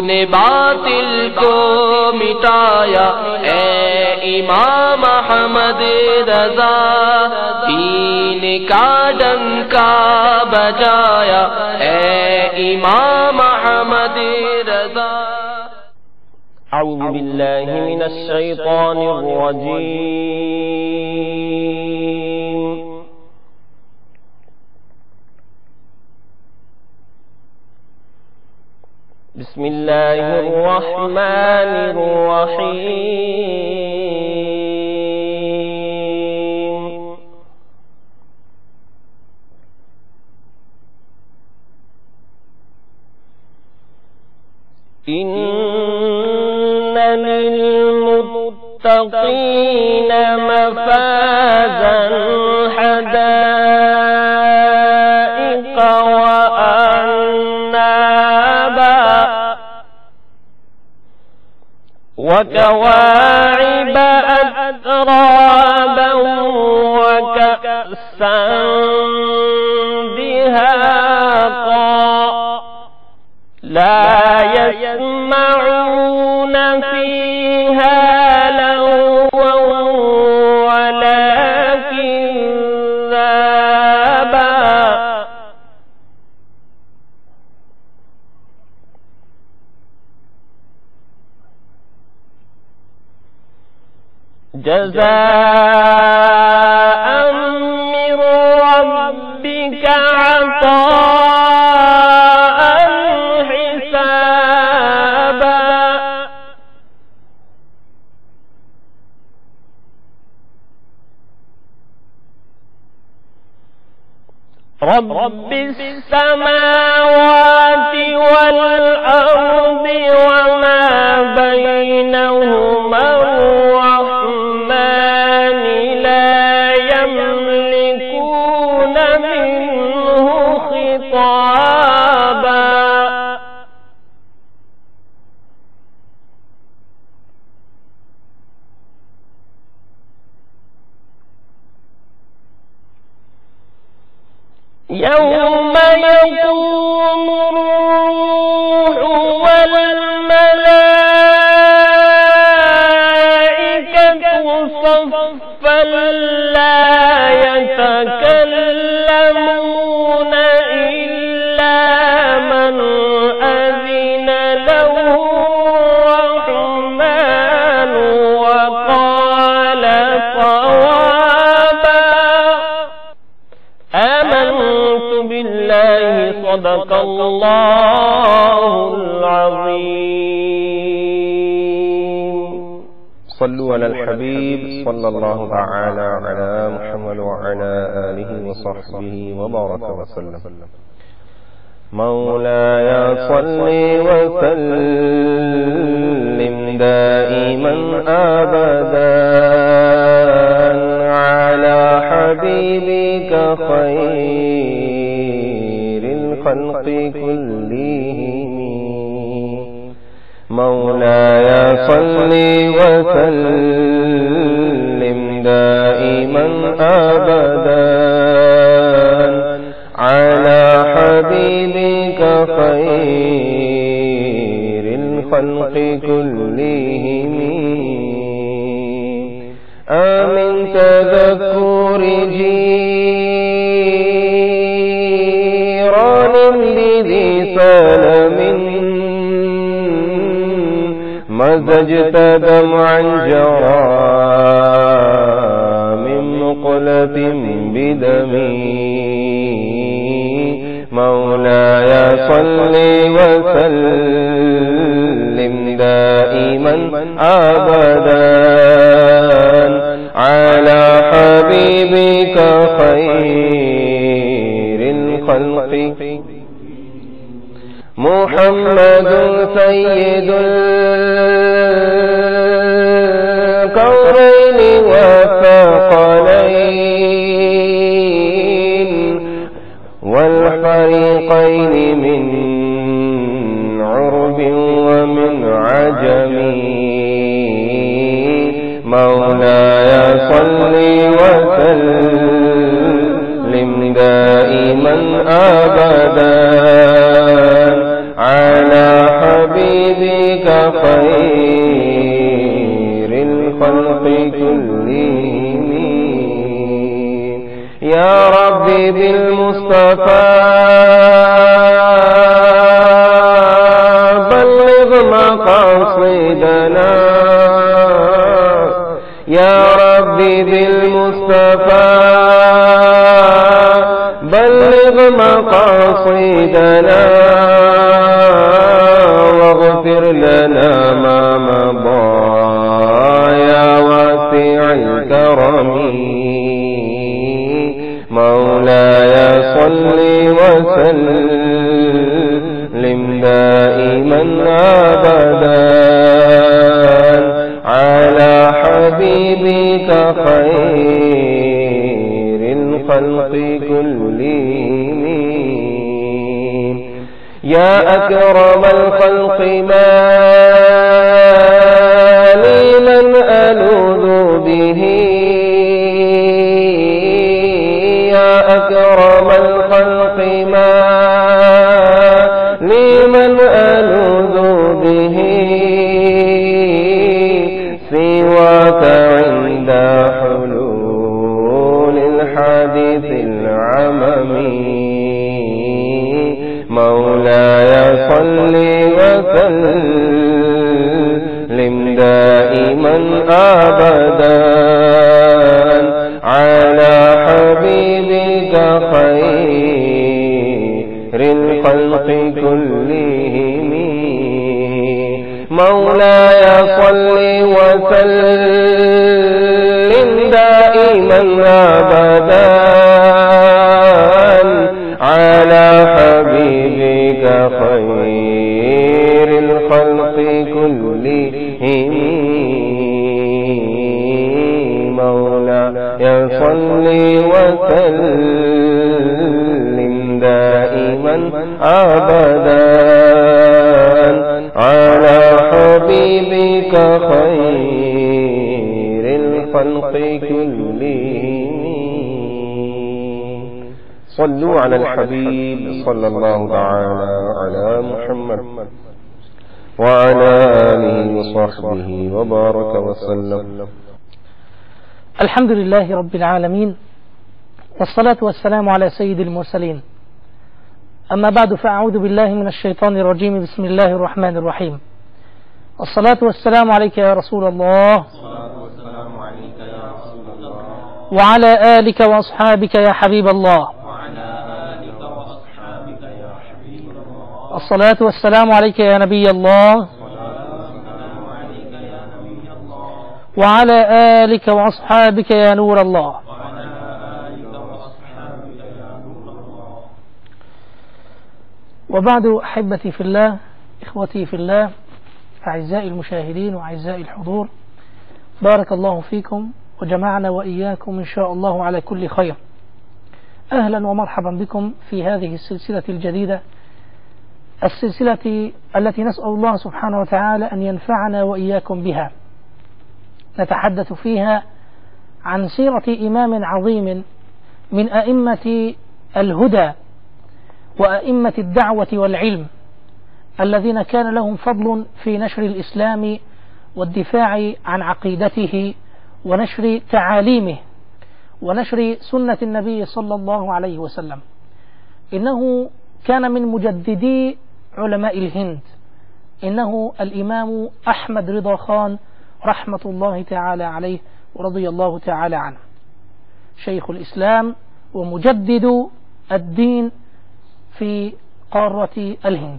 तूने बातिल को मिटाया ए इमाम अहमद रजा, दीन का डंका बजाया ए इमाम अहमद रजा। अऊज़ु बिल्लाहि मिनश शैतानिर रजीम। बिस्मिल्लाहिर रहमानिर रहीम। इन्ना लिल्मुत्तक़ीना मफ़ाज़न हदाइक़ व अन्नाबा व कवाइब अतराबा व कअसन दिहाक़ा ला यस्मऊन फीहा लग़वन वला किज़्ज़ाबा जज़ाअन मिन रब्बिका अताअन हिसाबा। रब्बिस समावाति वल अर्दि वमा बैनहुमा अर्रहमानि ला यमलिकून मिन्हु खिताबा। यौम यक़ूमु अर्रूहु वल मलाइकतु सफ़्फ़न ला यतकल्लमून इल्ला मन अज़िन लहु अर्रहमानु व क़ाल सवाबा। आमन्तु बिल्लाहि सदक़ल्लाहुल अज़ीम। सल्लु अलल हबीब सल्लल्लाहु तआला अला मुहम्मद व अला आलिहि व सहबिहि व बारक व सल्लम। मौलाया सल्लि व सल्लिम दाइमन अबदन अला हबीबिका खैरिल खल्क़ि कुल्लिहिम। मौलाया सल्लि व सल्लिम दाइमन अबदन अला हबीबिका खैरिल खल्क़ि कुल्लिहिम। आमिन तज़क्कुरि जीरान लिज़ी सलमिन मज़जत दमअन जरा मिन मुक़लतिन बिदमी। मौलाया सल्लि व सल्लिम दाइमन अबदन अला हबीबिका खैरिल खल्क़ि। मुहम्मदुन सय्यिदुल कौनैनि व सक़लैन वल फरीक़ैनि मिन उर्बिन व मिन अजमी। मौलाया सल्लि व सल्लिम दाइमन अबदन अला حبيبك خير الخلق كلهم يا ربي بالمصطفى بلغ مقاصدنا يا ربي بالمصطفى بلغ مقاصدنا واغفر لنا ما مضى يا واسع الكرم مولاي صل وسلم دائما أبدا على حبيبك خير الخلق كلهم يا أكرم الخلق ما لي من ألوذ به يا أكرم الخلق ما لي من ألوذ به سواك عند حلول الحادث العممي مولاي صل وسلم دائما أبدا على حبيبك خير الخلق كلهم مولاي صل وسلم دائما أبدا على حبيبك خير الخلق كلهم مولاي صل وسلم دائما أبدا على حبيبك خير الخلق كلهم صلوا على الحبيب صلى الله تعالى على محمد وعلى آله وصحبه وبارك وسلم. الحمد لله رب العالمين والصلاة والسلام على سيد المرسلين. أما بعد فأعوذ بالله من الشيطان الرجيم. بسم الله الرحمن الرحيم. الصلاة والسلام عليك يا رسول الله وعلى آلك وأصحابك يا حبيب الله. الصلاة والسلام عليك يا نبي الله وعلى آلك وأصحابك يا نور الله. وبعد أحبتي في الله إخوتي في الله أعزائي المشاهدين وأعزائي الحضور، بارك الله فيكم وجمعنا وإياكم إن شاء الله على كل خير. أهلا ومرحبا بكم في هذه السلسلة الجديدة، السلسلة التي نسأل الله سبحانه وتعالى أن ينفعنا وإياكم بها. نتحدث فيها عن سيرة إمام عظيم من أئمة الهدى وأئمة الدعوة والعلم الذين كان لهم فضل في نشر الإسلام والدفاع عن عقيدته ونشر تعاليمه ونشر سنة النبي صلى الله عليه وسلم. إنه كان من مجددي علماء الهند، إنه الإمام أحمد رضا خان رحمة الله تعالى عليه ورضي الله تعالى عنه، شيخ الإسلام ومجدد الدين في قارة الهند.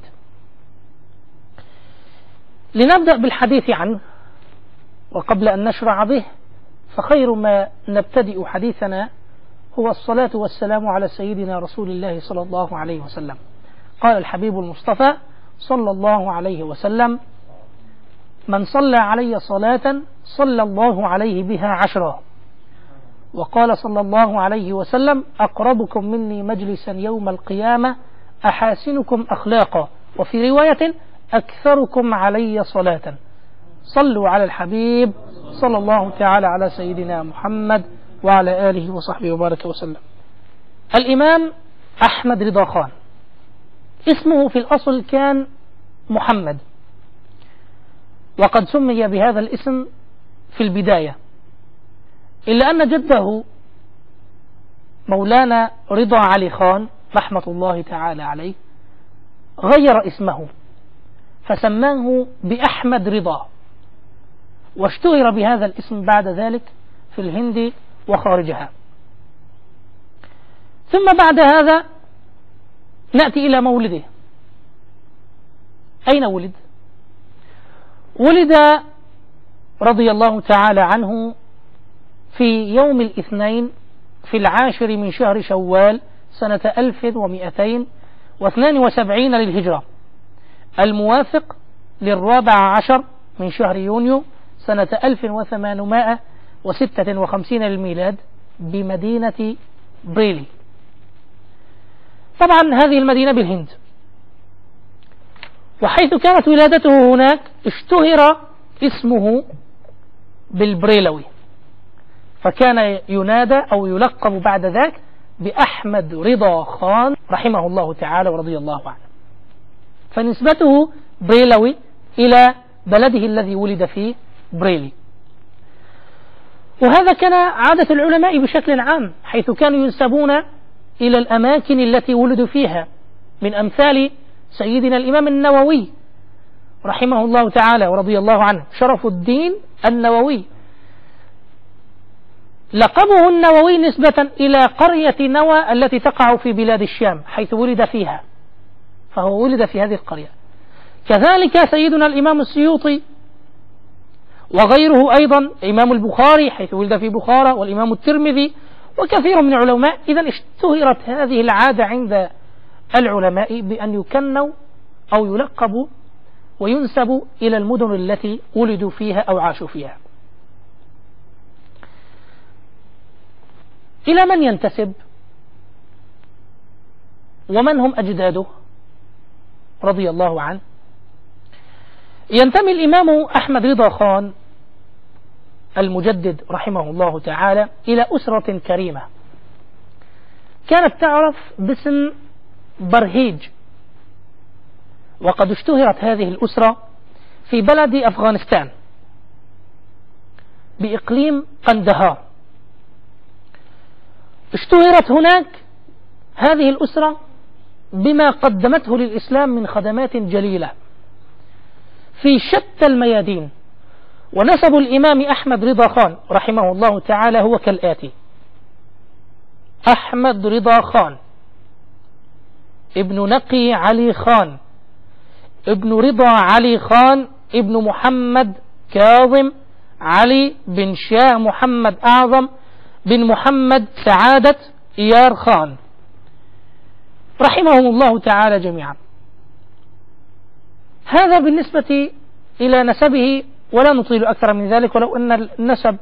لنبدأ بالحديث عنه، وقبل أن نشرع به فخير ما نبتدئ حديثنا هو الصلاة والسلام على سيدنا رسول الله صلى الله عليه وسلم. قال الحبيب المصطفى صلى الله عليه وسلم: من صلى علي صلاة صلى الله عليه بها 10. وقال صلى الله عليه وسلم: أقربكم مني مجلسا يوم القيامة أحاسنكم أخلاقا، وفي رواية: أكثركم علي صلاة. صلوا على الحبيب صلى الله تعالى على سيدنا محمد وعلى آله وصحبه وبارك وسلم. الإمام أحمد رضا خان اسمه في الأصل كان محمد، وقد سمي بهذا الاسم في البداية، إلا أن جده مولانا رضا علي خان رحمة الله تعالى عليه غير اسمه فسماه بأحمد رضا، واشتهر بهذا الاسم بعد ذلك في الهند وخارجها. ثم بعد هذا نأتي إلى مولده. أين ولد؟ ولد رضي الله تعالى عنه في يوم الاثنين في 10 من شهر شوال سنة 1272 للهجرة، الموافق 14 من شهر يونيو سنة 1856 للميلاد بمدينة بريلي. طبعا هذه المدينة بالهند، وحيث كانت ولادته هناك اشتهر اسمه بالبريلوي، فكان ينادى أو يلقب بعد ذاك بأحمد رضا خان رحمه الله تعالى ورضي الله عنه، فنسبته بريلوي إلى بلده الذي ولد فيه بريلي. وهذا كان عادة العلماء بشكل عام، حيث كانوا ينسبون إلى الأماكن التي ولدوا فيها، من أمثال سيدنا الإمام النووي رحمه الله تعالى ورضي الله عنه، شرف الدين النووي، لقبه النووي نسبة إلى قرية نوى التي تقع في بلاد الشام حيث ولد فيها، فهو ولد في هذه القرية. كذلك سيدنا الإمام السيوطي وغيره أيضا، إمام البخاري حيث ولد في بخارى، والإمام الترمذي وكثير من العلماء. إذن اشتهرت هذه العادة عند العلماء بأن يكنوا أو يلقبوا وينسبوا إلى المدن التي ولدوا فيها أو عاشوا فيها. إلى من ينتسب ومن هم أجداده رضي الله عنه؟ ينتمي الإمام أحمد رضا خان المجدد رحمه الله تعالى إلى أسرة كريمة كانت تعرف باسم برهيج، وقد اشتهرت هذه الأسرة في بلد أفغانستان بإقليم قندهار. اشتهرت هناك هذه الأسرة بما قدمته للإسلام من خدمات جليلة في شتى الميادين. ونسب الإمام أحمد رضا خان رحمه الله تعالى هو كالآتي: أحمد رضا خان ابن نقي علي خان ابن رضا علي خان ابن محمد كاظم علي بن شاه محمد أعظم بن محمد سعادة إيار خان رحمهم الله تعالى جميعا. هذا بالنسبة إلى نسبه، ولا نطيل أكثر من ذلك، ولو أن النسب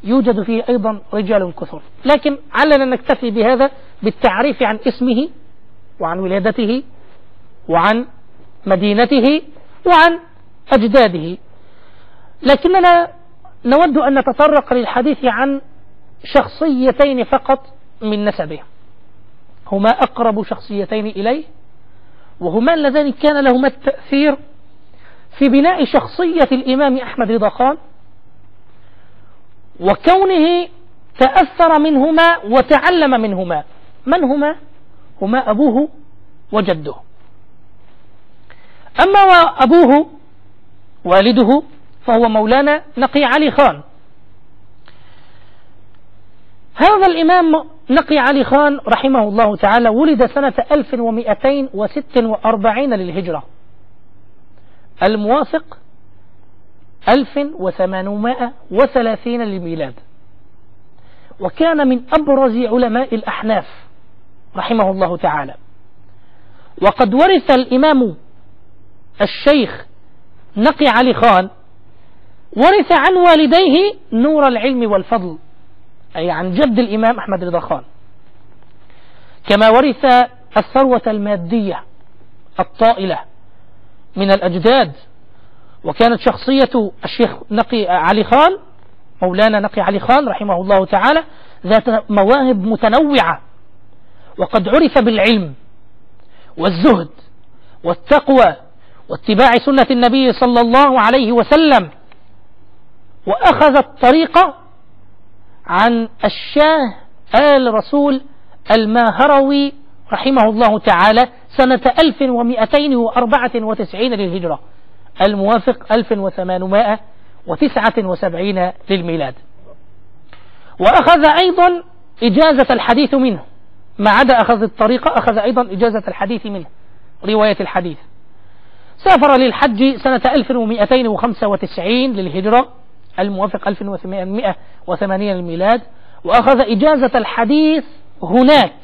يوجد فيه أيضا رجال كثر، لكن علنا نكتفي بهذا بالتعريف عن اسمه وعن ولادته وعن مدينته وعن أجداده. لكننا نود أن نتطرق للحديث عن شخصيتين فقط من نسبه، هما أقرب شخصيتين إليه، وهما اللذان كان لهما التأثير في بناء شخصية الإمام أحمد رضا خان، وكونه تأثر منهما وتعلم منهما. من هما؟ هما أبوه وجده. أما وأبوه والده فهو مولانا نقي علي خان. هذا الإمام نقي علي خان رحمه الله تعالى ولد سنة 1246 للهجرة، الموافق 1830 للميلاد، وكان من أبرز علماء الأحناف رحمه الله تعالى. وقد ورث الإمام الشيخ نقي علي خان، ورث عن والديه نور العلم والفضل، أي عن جد الإمام أحمد رضا خان، كما ورث الثروة المادية الطائلة من الأجداد. وكانت شخصية الشيخ نقي علي خان مولانا نقي علي خان رحمه الله تعالى ذات مواهب متنوعة، وقد عرف بالعلم والزهد والتقوى واتباع سنة النبي صلى الله عليه وسلم، وأخذ الطريقة عن الشاه آل رسول الماهروي رحمه الله تعالى سنة 1294 للهجرة، الموافق 1879 للميلاد. وأخذ أيضا إجازة الحديث منه، ما عدا أخذ الطريقة أخذ أيضا إجازة الحديث منه، رواية الحديث. سافر للحج سنة 1295 للهجرة، الموافق 1880 للميلاد، وأخذ إجازة الحديث هناك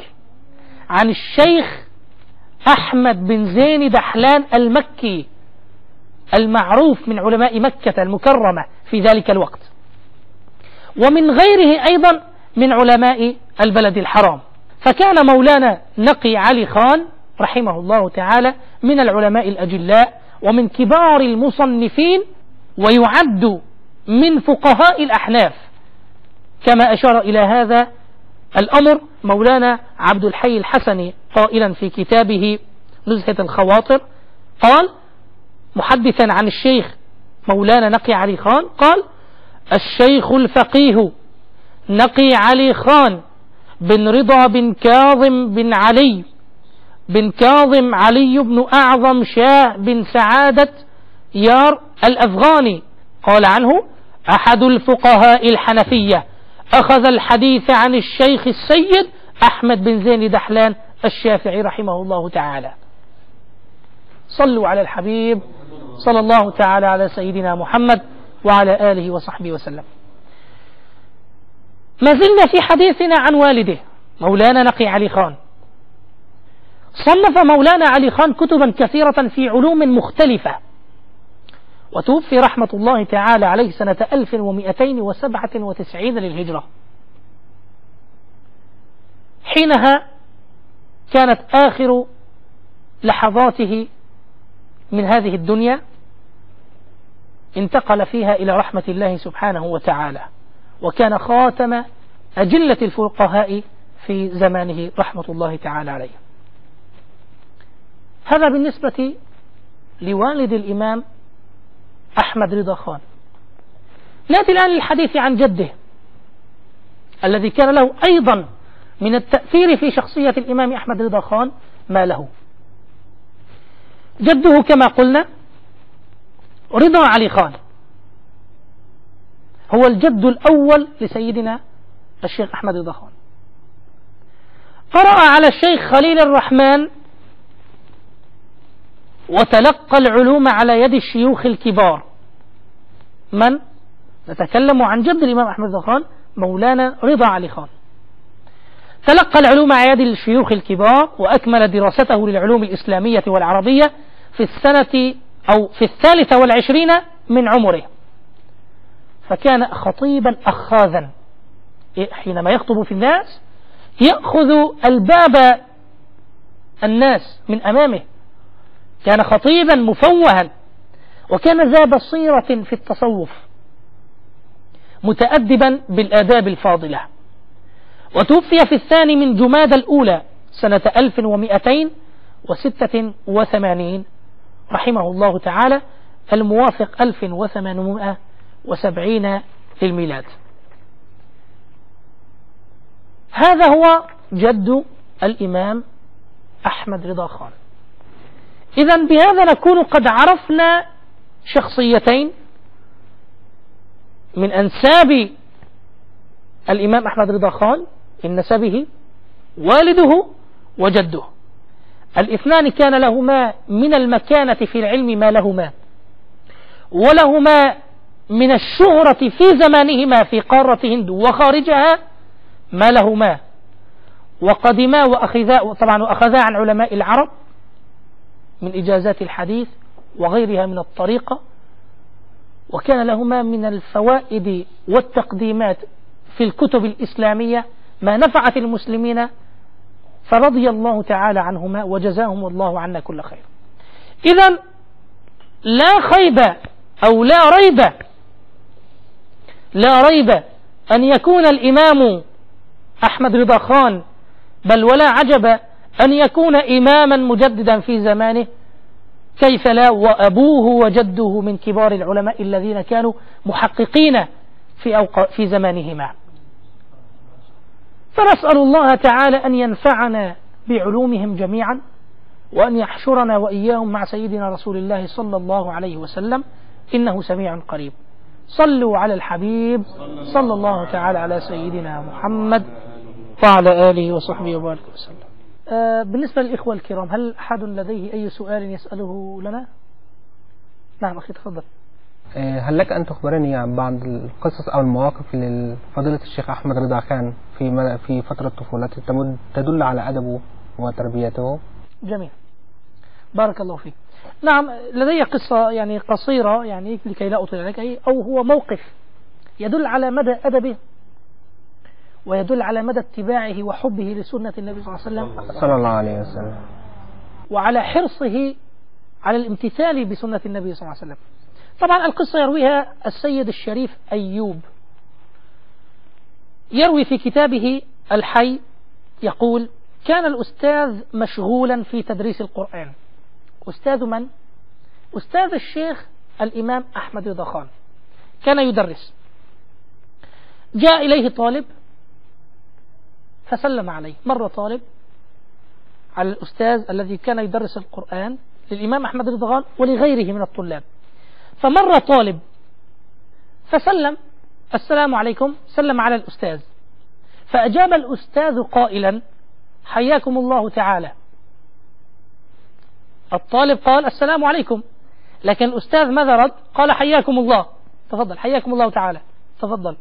عن الشيخ أحمد بن زين دحلان المكي المعروف من علماء مكة المكرمة في ذلك الوقت، ومن غيره أيضا من علماء البلد الحرام. فكان مولانا نقي علي خان رحمه الله تعالى من العلماء الأجلاء ومن كبار المصنفين، ويعد من فقهاء الأحناف، كما أشار إلى هذا الأمر مولانا عبد الحي الحسني قائلا في كتابه نزهة الخواطر، قال محدثا عن الشيخ مولانا نقي علي خان، قال: الشيخ الفقيه نقي علي خان بن رضا بن كاظم بن علي بن كاظم علي بن أعظم شاه بن سعادة يار الأفغاني، قال عنه: أحد الفقهاء الحنفية، أخذ الحديث عن الشيخ السيد أحمد بن زين دحلان الشافعي رحمه الله تعالى. صلوا على الحبيب صلى الله تعالى على سيدنا محمد وعلى آله وصحبه وسلم. ما زلنا في حديثنا عن والده مولانا نقي علي خان. صنف مولانا علي خان كتبا كثيرة في علوم مختلفة، وتوفي رحمة الله تعالى عليه سنة 1297 للهجرة. حينها كانت آخر لحظاته من هذه الدنيا، انتقل فيها إلى رحمة الله سبحانه وتعالى، وكان خاتم أجلة الفقهاء في زمانه رحمة الله تعالى عليه. هذا بالنسبة لوالد الإمام أحمد رضا خان. نأتي الآن للحديث عن جده الذي كان له أيضا من التأثير في شخصية الإمام أحمد رضا خان ما له. جده كما قلنا رضا علي خان، هو الجد الأول لسيدنا الشيخ أحمد رضا خان. قرأ على الشيخ خليل الرحمن وتلقى العلوم على يد الشيوخ الكبار. من؟ نتكلم عن جد الإمام أحمد رضا خان مولانا رضا علي خان. تلقى العلوم على يد الشيوخ الكبار، وأكمل دراسته للعلوم الإسلامية والعربية في السنة أو في 23 من عمره، فكان خطيبا أخاذا، حينما يخطب في الناس يأخذ الباب الناس من أمامه، كان خطيبا مفوها، وكان ذا بصيرة في التصوف، متأدبا بالآداب الفاضلة. وتوفي في 2 من جمادى الأولى سنة 1286 رحمه الله تعالى، الموافق 1870 للميلاد. هذا هو جد الإمام أحمد رضا خان. إذن بهذا نكون قد عرفنا شخصيتين من أنساب الإمام أحمد رضا خان، من نسبه والده وجده. الاثنان كان لهما من المكانة في العلم ما لهما، ولهما من الشهرة في زمانهما في قارة هند وخارجها ما لهما، وقدما وأخذا عن علماء العرب من إجازات الحديث وغيرها من الطريقة، وكان لهما من الفوائد والتقديمات في الكتب الإسلامية ما نفعت المسلمين، فرضي الله تعالى عنهما وجزاهم الله عنا كل خير. إذن لا خيب أو لا ريب أن يكون الإمام أحمد رضا خان، بل ولا عجب أن يكون إماما مجددا في زمانه، كيف لا، وأبوه وجده من كبار العلماء الذين كانوا محققين في زمانهما. فنسأل الله تعالى أن ينفعنا بعلومهم جميعا، وأن يحشرنا وإياهم مع سيدنا رسول الله صلى الله عليه وسلم، إنه سميع قريب. صلوا على الحبيب صلى الله تعالى على سيدنا محمد وعلى آله وصحبه وبارك وسلم. بالنسبة للإخوة الكرام، هل أحد لديه أي سؤال يسأله لنا؟ نعم أخي تفضل. هل لك أن تخبرني عن بعض القصص أو المواقف لفضيلة الشيخ أحمد رضا خان في فترة طفولته تدل على أدبه وتربيته؟ جميل، بارك الله فيك. نعم، لدي قصة يعني قصيرة يعني لكي لا أطيل عليك، أو هو موقف يدل على مدى أدبه ويدل على مدى اتباعه وحبه لسنة النبي صلى الله عليه وسلم وعلى حرصه على الامتثال بسنة النبي صلى الله عليه وسلم. طبعا القصة يرويها السيد الشريف أيوب، يروي في كتابه الحي، يقول: كان الأستاذ مشغولا في تدريس القرآن. أستاذ من؟ أستاذ الشيخ الإمام أحمد رضا خان، كان يدرس. جاء إليه طالب فسلم عليه. مر طالب على الأستاذ الذي كان يدرس القرآن للإمام أحمد رضا خان ولغيره من الطلاب، فمر طالب فسلم: السلام عليكم. سلم على الأستاذ، فأجاب الأستاذ قائلا: حياكم الله تعالى. الطالب قال: السلام عليكم، لكن الأستاذ ماذا رد؟ قال: حياكم الله، تفضل، حياكم الله تعالى، تفضل.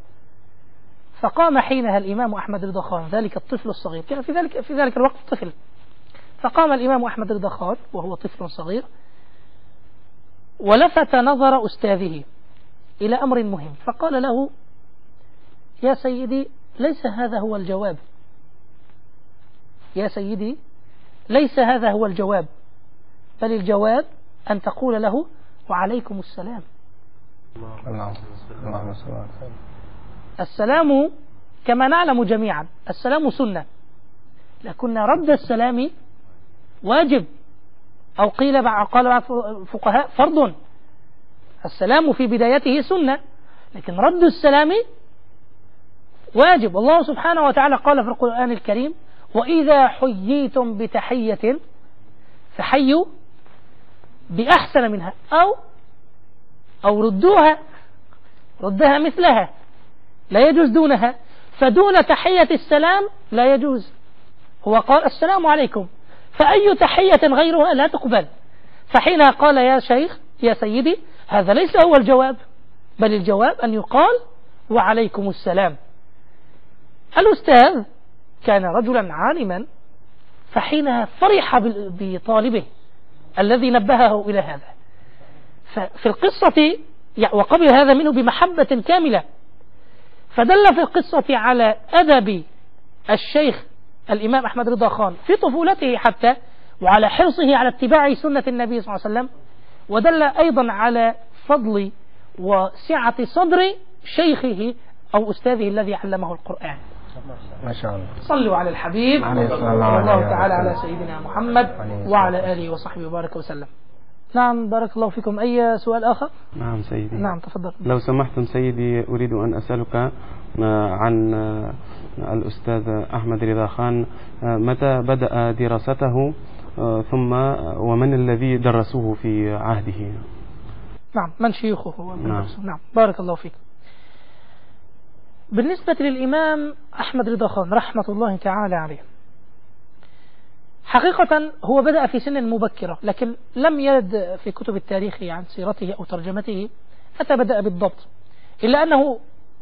فقام حينها الإمام أحمد رضا خان، ذلك الطفل الصغير، كان في ذلك الوقت طفل، فقام الإمام أحمد رضا خان وهو طفل صغير ولفت نظر أستاذه إلى أمر مهم، فقال له: يا سيدي، ليس هذا هو الجواب، يا سيدي، ليس هذا هو الجواب، بل الجواب أن تقول له: وعليكم السلام. اللهم صل على سيدنا. السلام كما نعلم جميعا السلام سنة، لكن رد السلام واجب، أو قال بعض الفقهاء فرض. السلام في بدايته سنة، لكن رد السلام واجب. الله سبحانه وتعالى قال في القرآن الكريم: وإذا حييتم بتحية فحيوا بأحسن منها أو ردها مثلها، لا يجوز دونها، فدون تحية السلام لا يجوز. هو قال: السلام عليكم، فأي تحية غيرها لا تقبل. فحينها قال: يا شيخ، يا سيدي، هذا ليس هو الجواب، بل الجواب أن يقال: وعليكم السلام. الأستاذ كان رجلا عالما، فحينها فرح بطالبه الذي نبهه إلى هذا، ففي القصة وقبل هذا منه بمحبة كاملة، فدل في القصة على أدب الشيخ الإمام أحمد رضا خان في طفولته حتى، وعلى حرصه على اتباع سنة النبي صلى الله عليه وسلم، ودل أيضا على فضل وسعة صدر شيخه أو أستاذه الذي علمه القرآن. ما شاء الله. صلوا على الحبيب صلى الله تعالى على سيدنا محمد وعلى آله وصحبه وبارك وسلم. نعم، بارك الله فيكم. أي سؤال آخر؟ نعم سيدي. نعم تفضل. لو سمحتم سيدي، أريد أن أسألك عن الأستاذ أحمد رضا خان، متى بدأ دراسته، ثم ومن الذي درسوه في عهده؟ نعم، من شيوخه؟ نعم، بارك الله فيك. بالنسبة للإمام أحمد رضا خان رحمة الله تعالى عليه، حقيقة هو بدأ في سن مبكرة، لكن لم يرد في كتب التاريخ عن سيرته أو ترجمته متى بدأ بالضبط، إلا أنه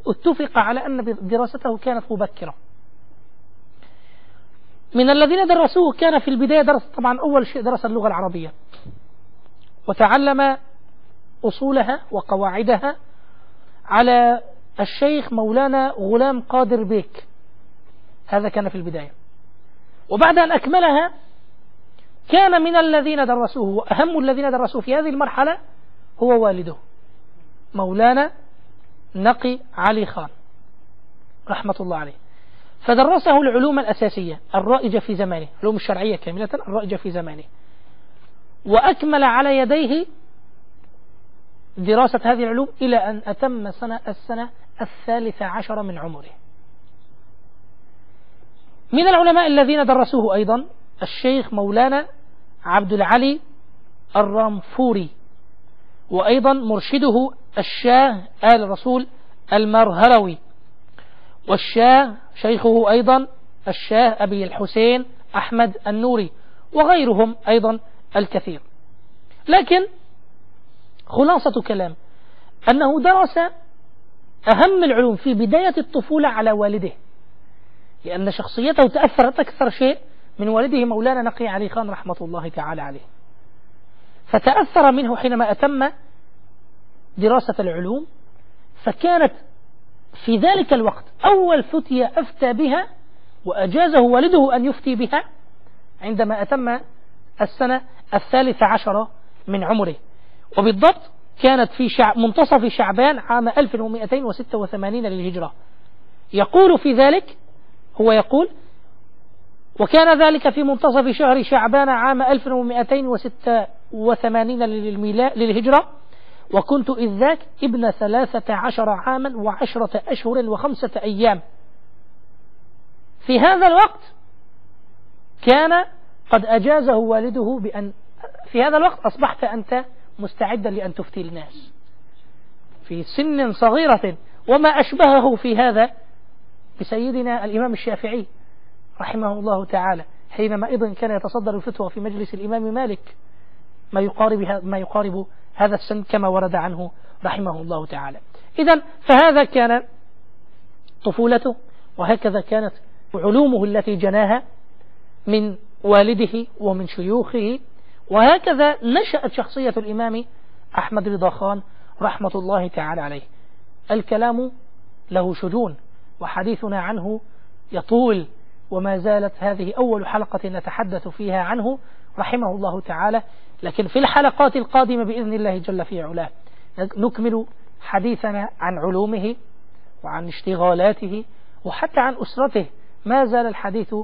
اتفق على أن دراسته كانت مبكرة. من الذين درسوه كان في البداية درس، طبعا أول شيء درس اللغة العربية وتعلم أصولها وقواعدها على الشيخ مولانا غلام قادر بيك، هذا كان في البداية. وبعد أن أكملها كان من الذين درسوه، وأهم الذين درسوه في هذه المرحلة هو والده مولانا نقي علي خان رحمة الله عليه، فدرسه العلوم الأساسية الرائجة في زمانه، العلوم الشرعية كاملة الرائجة في زمانه، وأكمل على يديه دراسة هذه العلوم إلى أن أتم السنة 13 من عمره. من العلماء الذين درسوه أيضا الشيخ مولانا عبد العلي الرامفوري، وأيضا مرشده الشاه آل الرسول المرهروي، والشاه شيخه أيضا الشاه أبي الحسين أحمد النوري، وغيرهم أيضا الكثير. لكن خلاصة كلام أنه درس أهم العلوم في بداية الطفولة على والده، لأن شخصيته تأثرت أكثر شيء من والده مولانا نقي علي خان رحمة الله تعالى عليه، فتأثر منه حينما أتم دراسة العلوم، فكانت في ذلك الوقت أول فتية أفتى بها وأجازه والده أن يفتي بها عندما أتم السنة 13 من عمره، وبالضبط كانت في منتصف شعبان عام 1286 للهجرة. يقول في ذلك، هو يقول: وكان ذلك في منتصف شهر شعبان عام 1286 للهجرة، وكنت إذ ذاك ابن 13 عاما و10 أشهر و5 أيام. في هذا الوقت كان قد أجازه والده بأن في هذا الوقت أصبحت أنت مستعدا لأن تفتي الناس في سن صغيرة، وما أشبهه في هذا بسيدنا الإمام الشافعي رحمه الله تعالى، حينما أيضا كان يتصدر الفتوى في مجلس الإمام مالك ما يقارب هذا السن كما ورد عنه رحمه الله تعالى. إذن فهذا كان طفولته، وهكذا كانت علومه التي جناها من والده ومن شيوخه، وهكذا نشأت شخصية الإمام أحمد رضا خان رحمة الله تعالى عليه. الكلام له شجون وحديثنا عنه يطول، وما زالت هذه أول حلقة نتحدث فيها عنه رحمه الله تعالى، لكن في الحلقات القادمة بإذن الله جل في علاه نكمل حديثنا عن علومه وعن اشتغالاته وحتى عن أسرته. ما زال الحديث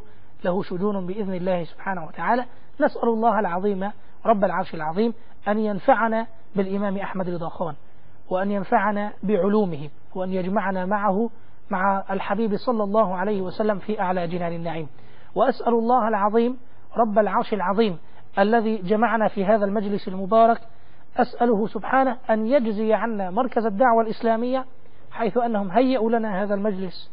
له شجون بإذن الله سبحانه وتعالى. نسأل الله العظيم رب العرش العظيم أن ينفعنا بالإمام أحمد رضا خان، وأن ينفعنا بعلومه، وأن يجمعنا معه مع الحبيب صلى الله عليه وسلم في أعلى جنان النعيم. وأسأل الله العظيم رب العرش العظيم الذي جمعنا في هذا المجلس المبارك، أسأله سبحانه أن يجزي عنا مركز الدعوة الإسلامية، حيث أنهم هيئوا لنا هذا المجلس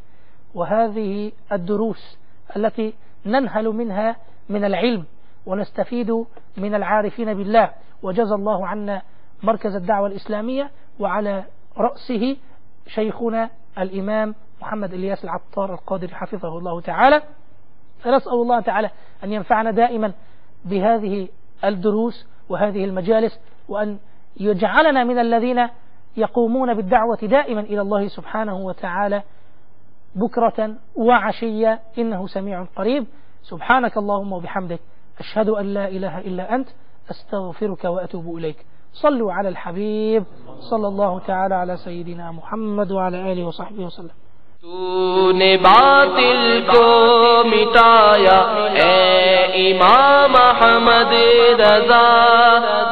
وهذه الدروس التي ننهل منها من العلم ونستفيد من العارفين بالله. وجزى الله عنا مركز الدعوة الإسلامية، وعلى رأسه شيخنا الإمام محمد إلياس العطار القادري حفظه الله تعالى. فنسأل الله تعالى أن ينفعنا دائما بهذه الدروس وهذه المجالس، وأن يجعلنا من الذين يقومون بالدعوة دائما إلى الله سبحانه وتعالى بكرة وعشية، إنه سميع قريب. سبحانك اللهم وبحمدك، أشهد أن لا إله إلا أنت، أستغفرك وأتوب إليك. صلوا على الحبيب صلى الله تعالى على سيدنا محمد وعلى آله وصحبه وسلم. तूने बातिल को मिटाया ए इमाम अहमद रज़ा,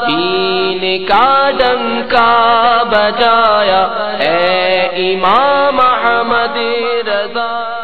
दीन का डंका बजाया ए इमाम अहमद रज़ा।